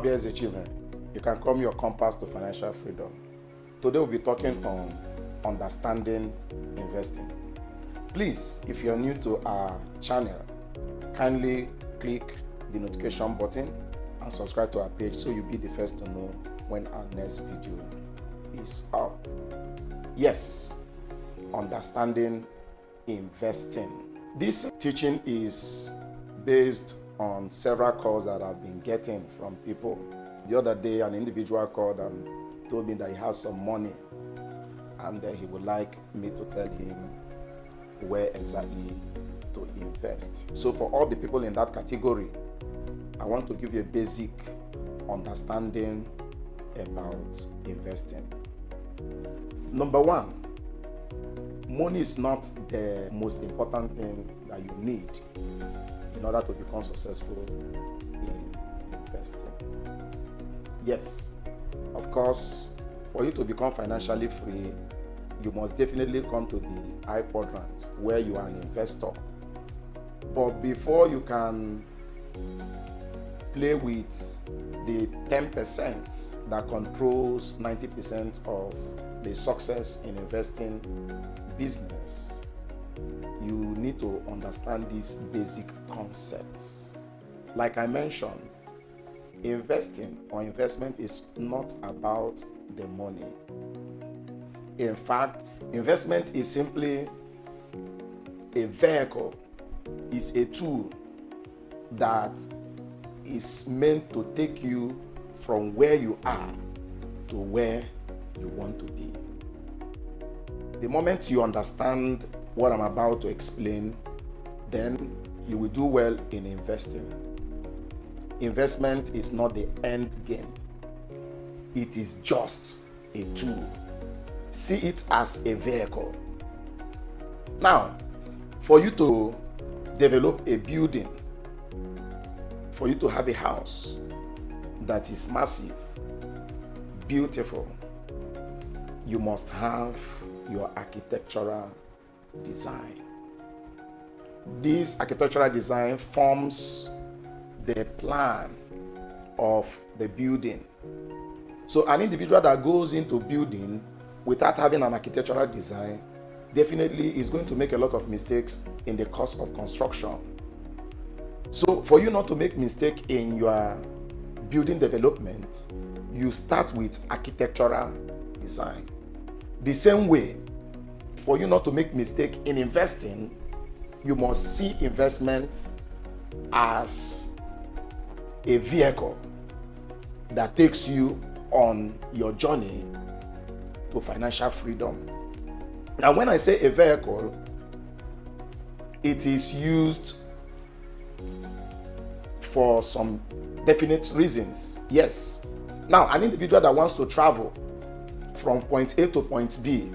BSc children. You can call me your compass to financial freedom. Today we'll be talking on understanding investing. Please, if you're new to our channel, kindly click the notification button and subscribe to our page so you'll be the first to know when our next video is up. Yes, understanding investing. This teaching is based on several calls that I've been getting from people. The other day, an individual called and told me that he has some money and he would like me to tell him where exactly to invest. So for all the people in that category, I want to give you a basic understanding about investing. Number one, money is not the most important thing that you need in order to become successful in investing. Yes, of course, for you to become financially free, you must definitely come to the high quadrant where you are an investor. But before you can play with the 10% that controls 90% of the success in investing business, you need to understand these basic concepts. Like I mentioned, investing or investment is not about the money. In fact, investment is simply a vehicle, is a tool that is meant to take you from where you are to where you want to be. The moment you understand what I'm about to explain, then you will do well in investing. Investment is not the end game. It is just a tool. See it as a vehicle. Now, for you to develop a building, for you to have a house that is massive, beautiful, you must have your architectural design. This architectural design forms the plan of the building. So an individual that goes into building without having an architectural design definitely is going to make a lot of mistakes in the course of construction. So for you not to make mistake in your building development, you start with architectural design. The same way, for you not to make mistake in investing, you must see investment as a vehicle that takes you on your journey to financial freedom. Now, when I say a vehicle, it is used for some definite reasons. Yes. Now, an individual that wants to travel from point A to point B,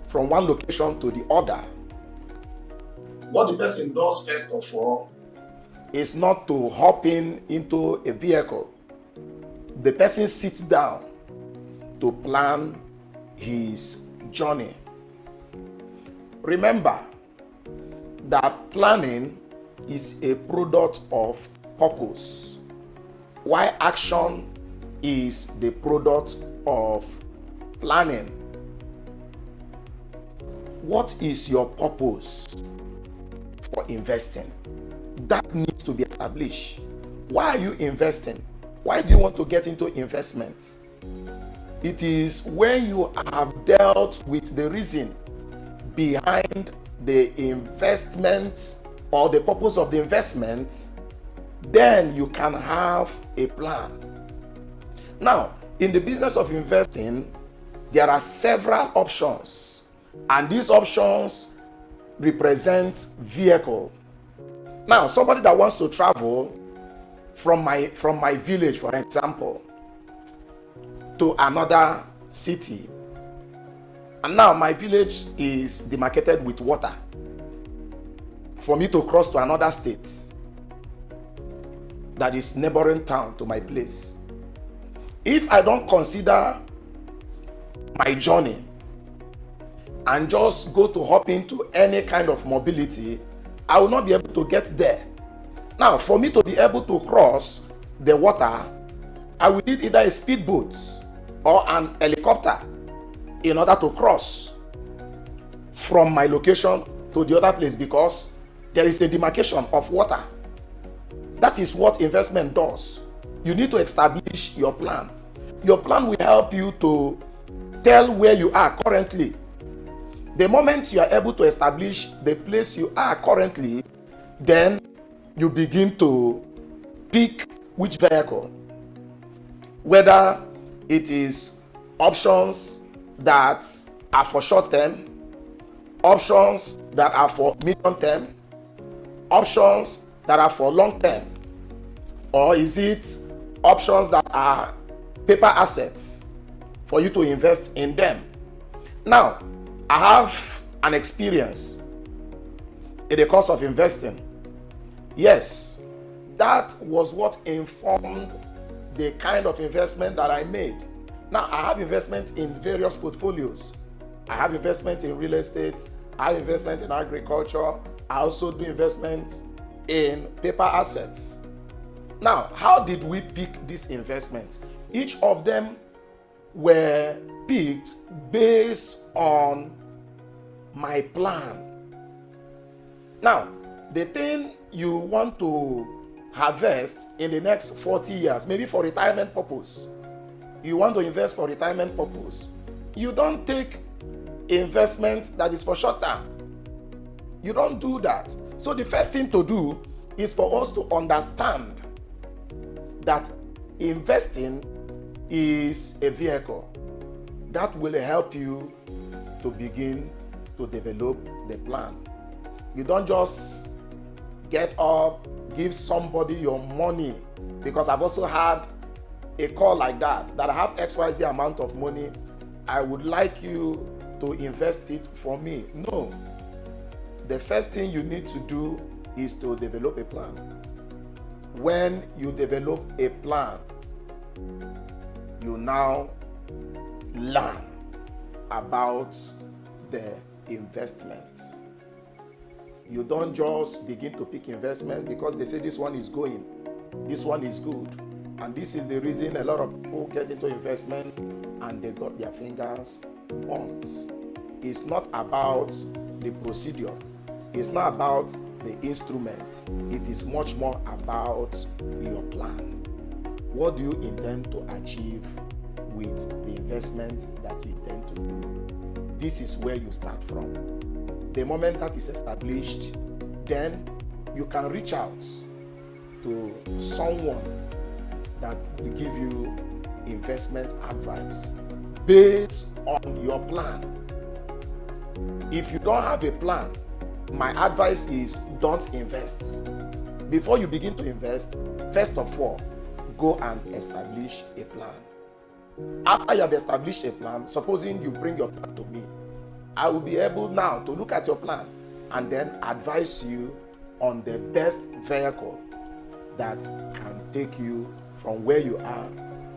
from one location to the other, what the person does first of all is not to hop into a vehicle. The person sits down to plan his journey. Remember that planning is a product of purpose, while action is the product of planning. What is your purpose for investing? That needs to be established. Why are you investing? Why do you want to get into investment? It is when you have dealt with the reason behind the investment or the purpose of the investment, then you can have a plan. Now, in the business of investing, there are several options, and these options represent vehicle. Now, somebody that wants to travel from my village, for example, to another city, and now my village is demarcated with water for me to cross to another state that is neighboring town to my place. If I don't consider my journey and just go to hop into any kind of mobility, I will not be able to get there. Now, for me to be able to cross the water, I will need either a speedboat or an helicopter in order to cross from my location to the other place, because there is a demarcation of water. That is what investment does. You need to establish your plan. Your plan will help you to tell where you are currently. The moment you are able to establish the place you are currently, then you begin to pick which vehicle, whether it is options that are for short term, options that are for medium term, options that are for long term, or is it options that are paper assets for you to invest in them. Now, I have an experience in the course of investing. Yes, that was what informed the kind of investment that I made. Now, I have investment in various portfolios. I have investment in real estate. I have investment in agriculture. I also do investment in paper assets. Now, how did we pick these investments? Each of them were picked based on my plan. Now, the thing you want to harvest in the next 40 years, maybe for retirement purpose, you want to invest for retirement purpose, you don't take investment that is for short term. You don't do that. So the first thing to do is for us to understand that investing is a vehicle that will help you to begin to develop the plan. You don't just get up, give somebody your money, because I've also had a call like that I have XYZ amount of money, I would like you to invest it for me. No. The first thing you need to do is to develop a plan. When you develop a plan, you now learn about the investments. You don't just begin to pick investment because they say this one is going, this one is good. And this is the reason a lot of people get into investment and they got their fingers burnt. It's not about the procedure. It's not about the instrument. It is much more about your plan. What do you intend to achieve with the investment that you intend to do? This is where you start from. The moment that is established, then you can reach out to someone that will give you investment advice based on your plan. If you don't have a plan, my advice is don't invest. Before you begin to invest, first of all, go and establish a plan. After you have established a plan, supposing you bring your plan to me, I will be able now to look at your plan and then advise you on the best vehicle that can take you from where you are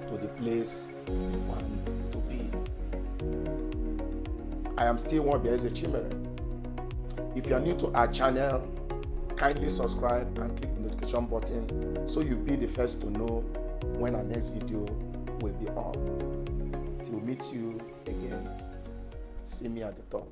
to the place you want to be. I am still Nwaobieze Chimere. If you are new to our channel, kindly subscribe and click the notification button so you'll be the first to know when our next video will be up. Till we meet you again, see me at the top.